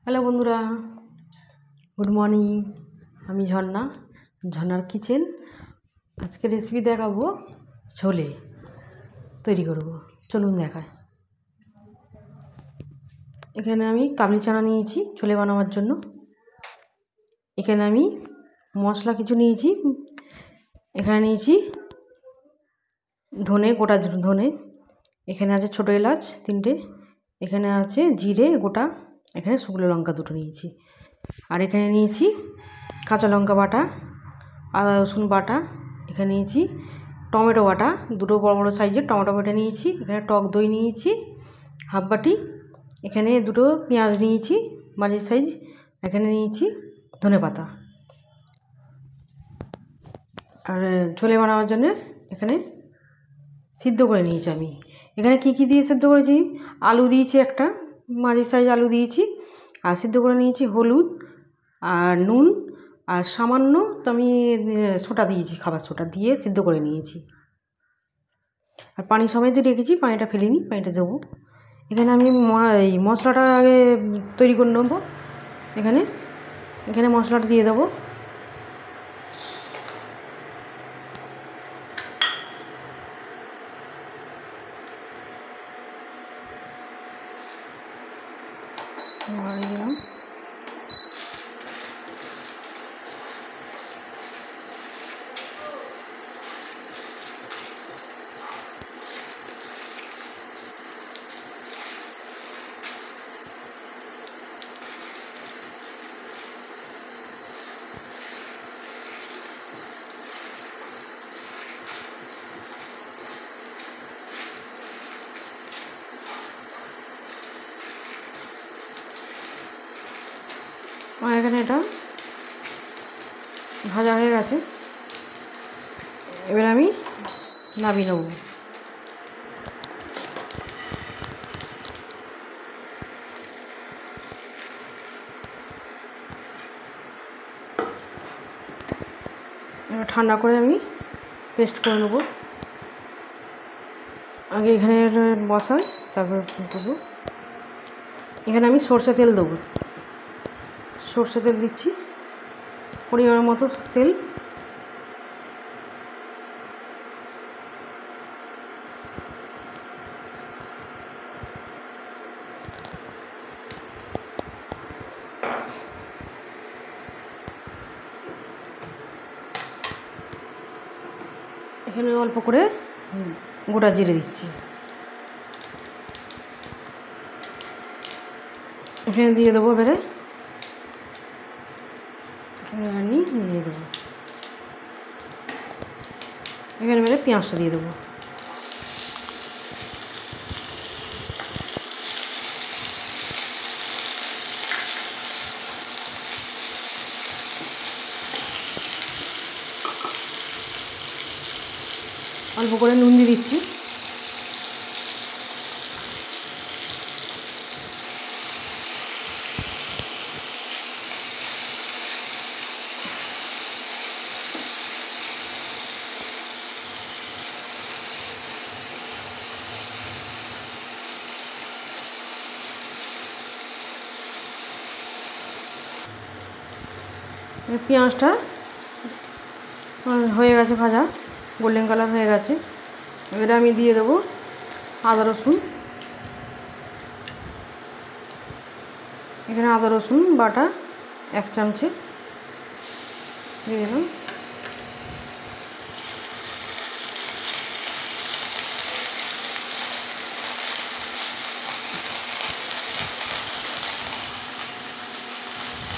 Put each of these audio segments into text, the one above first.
Hello বন্ধুরা, good morning. আমি ঝর্ণার কিচেন। আজকে রেসিপি দেখাবো, ছোলে তৈরি করব। চলুন দেখায়। এখানে আমি কাবলি চানা নিয়েছি ছোলে বানাবার জন্য। এখানে আমি মশলা কিছু নিয়েছি। এখানে নিয়েছি ধনে, গোটা ধনে। এখানে আছে ছোটো এলাচ 3টে। এখানে আছে জিরে গোটা। এখানে শুকনো লঙ্কা 2টো নিয়েছি। আর এখানে নিয়েছি কাঁচা লঙ্কা বাটা, আদা রসুন বাটা। এখানে নিয়েছি টমেটো বাটা, 2টো বড় বড় সাইজের টমেটো বাটা নিয়েছি। এখানে টক দই নিয়েছি হাফ বাটি। এখানে 2টো পেঁয়াজ নিয়েছি মাঝারি সাইজ। এখানে নিয়েছি ধনে পাতা। আর ছোলে বানাবার জন্য এখানে সিদ্ধ করে নিয়েছি আমি। এখানে কি দিয়ে সিদ্ধ করেছি, আলু দিয়েছি একটা মাঝারি সাইজ আলু দিয়েছি। আর সিদ্ধ করে নিয়েছি হলুদ আর নুন আর সামান্য তো আমি সোডা দিয়েছি, খাবার সোডা দিয়ে সিদ্ধ করে নিয়েছি। আর পানি সমেত রেখেছি, পানিটা ফেলিনি, পানিটা দেবো। এখানে আমি এই মশলাটা আগে তৈরি করে নেবো। এখানে মশলাটা দিয়ে দেবো। দিলাম আর এখানে এটা ভাজা হয়ে গেছে। এবার আমি নামিয়ে নেব। এবার ঠান্ডা করে আমি পেস্ট করে নেব। আগে এখানে বসাই, তারপর দেবো। এখানে আমি সরষে তেল দেবো। সরষে তেল দিচ্ছি পরিমাণ মতো তেল। এখানে অল্প করে গোটা জিরে দিচ্ছি। এখানে দিয়ে দেবো এবারে দিয়ে দেবো। এখানে এবারে পেঁয়াজটা দিয়ে দেবো। অল্প করে নুন দিয়ে দিচ্ছি। পেঁয়াজটা হয়ে গেছে ভাজা, গোল্ডেন কালার হয়ে গেছে। এবারে আমি দিয়ে দেবো আদা রসুন। এখানে আদা রসুন বাটা 1 চামচে দিয়ে দিলাম।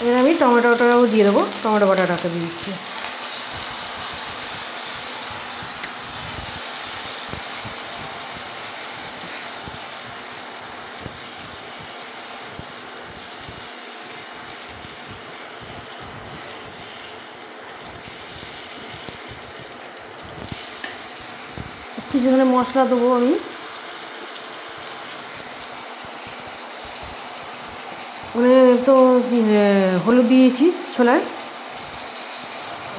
এবার আমি টমেটোটাও দিয়ে দেবো। টমেটো বাটাটাকে দিয়ে দিচ্ছি। কিছু এখানে মশলা দেবো আমি। মানে তো হলুদ দিয়েছি ছোলায়,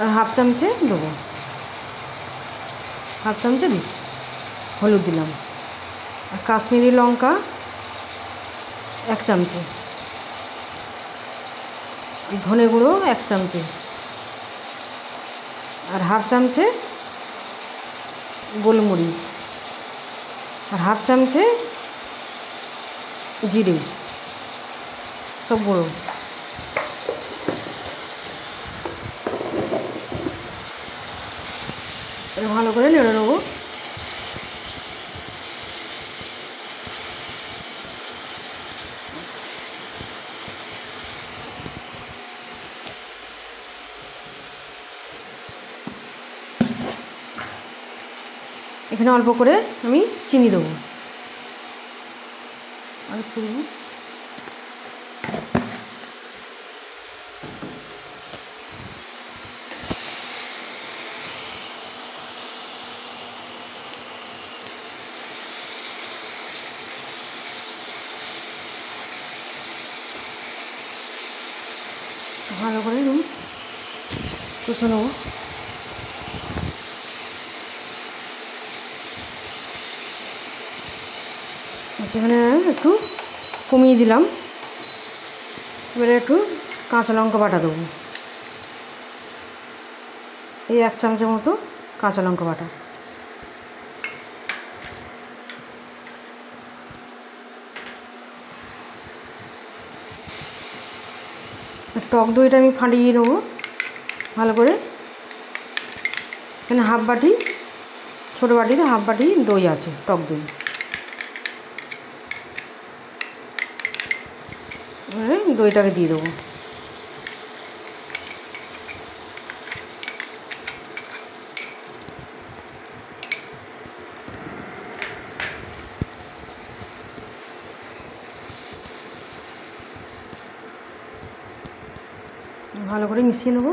আর হাফ চামচে দেবো, হাফ চামচে দিই হলুদ দিলাম। আর কাশ্মীরি লঙ্কা 1 চামচে, ধনে গুঁড়ো 1 চামচে, আর হাফ চামচে গোলমরিচ, আর হাফ চামচে জিরে, সব গুঁড়ো। ভালো করে নেড়ে নেবো। এখানে অল্প করে আমি চিনি দেবো, আর একটু দেবো। ভালো করে কষে নেবো। সেখানে একটু কমিয়ে দিলাম। এবারে একটু কাঁচা লঙ্কা বাটা দেবো, এই 1 চামচের মতো কাঁচা লঙ্কা বাটা। টক দইটা আমি ফাটিয়ে নেবো ভালো করে। এখানে হাফ বাটি, ছোটো বাটিতে হাফ বাটি দই আছে, টক দই। দইটাকে দিয়ে দেবো। ভালো করে মিশিয়ে নেব।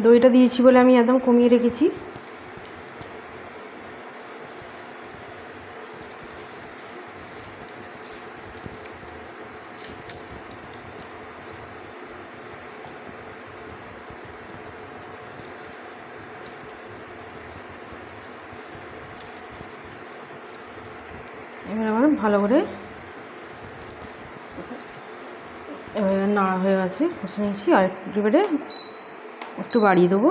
দইটা দিয়েছি বলে আমি একদম কমিয়ে রেখেছি। এবার আমার ভালো করে নাড়া হয়ে গেছে, কষে নিয়েছি। আর এবারে একটু বাড়িয়ে দেবো।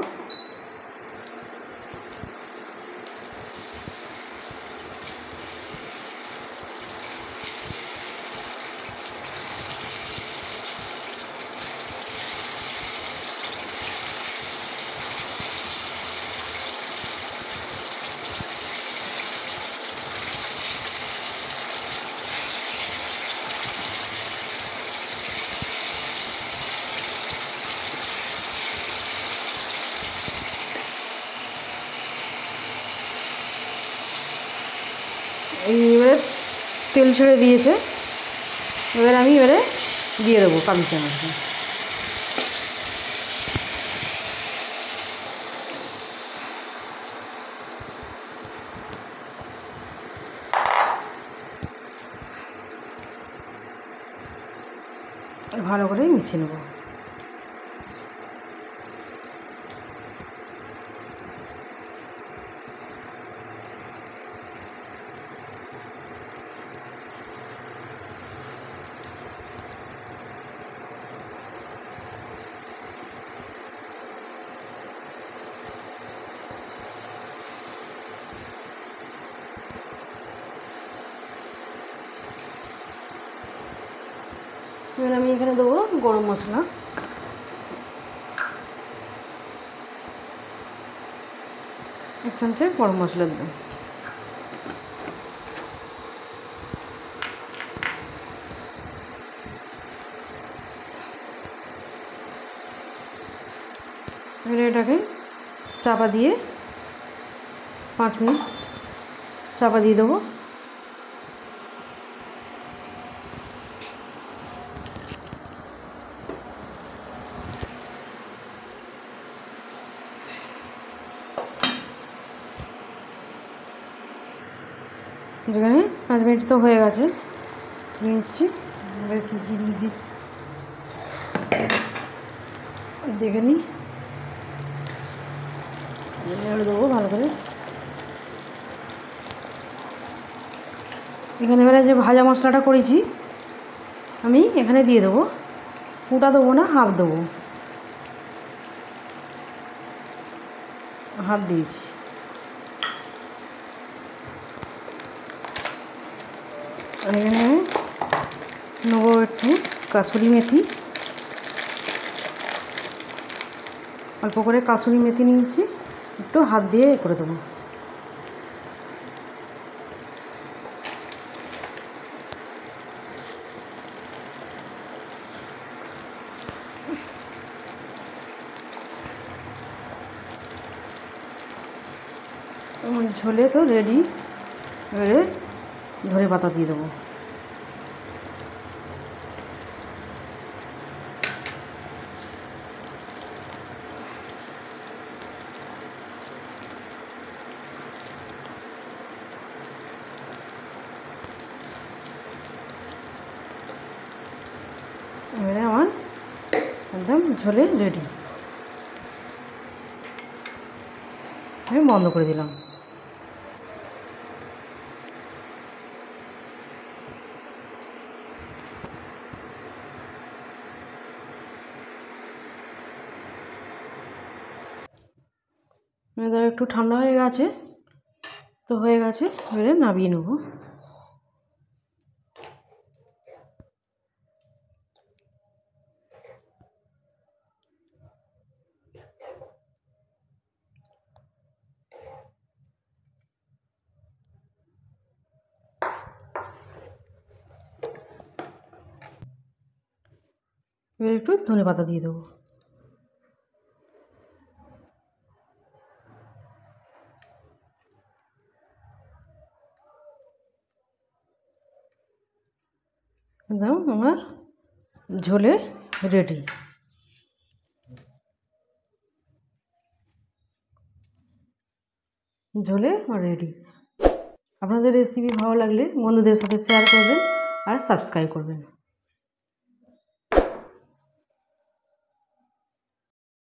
এবারে তেল ছেড়ে দিয়েছে, এবারে আমি দিয়ে দেবো কাবলি চানাটা। ভালো করে মিশিয়ে নেব। এবার আমি এখানে দেবো গরম মশলা, এক চামচে গরম মশলা দেবো। এবার এটাকে চাপা দিয়ে 5 মিনিট চাপা দিয়ে দেবো। যেখানে 5 মিনিট তো হয়ে গেছে, নিচ্ছি এবার কী কী দিই দেখে নিই। নেড়ে দেবো ভালো করে। এখানে এবারে যে ভাজা মশলাটা করেছি আমি এখানে দিয়ে দেবো, পুটা দেবো না, হাফ দেবো, হাফ দিয়েছি। আর এখানে নেবো একটু কাসুরি মেথি, অল্প করে কাসুরি মেথি নিয়েছি, একটু হাত দিয়ে করে দেবো। ঝোলে তো রেডি। এবারে ধনে পাতা দিয়ে দেবো। এবারে আমার একদম ঝোলে রেডি। আমি বন্ধ করে দিলাম। এবার একটু ঠান্ডা হয়ে গেছে, তো হয়ে গেছে, এবারে নামিয়ে নেব। এবার একটু ধনে পাতা দিয়ে দেবো। একদম আমার ঝোলে রেডি। ঝোলে রেডি। আপনাদের রেসিপি ভালো লাগলে বন্ধুদের সাথে শেয়ার করবেন আর সাবস্ক্রাইব করবেন।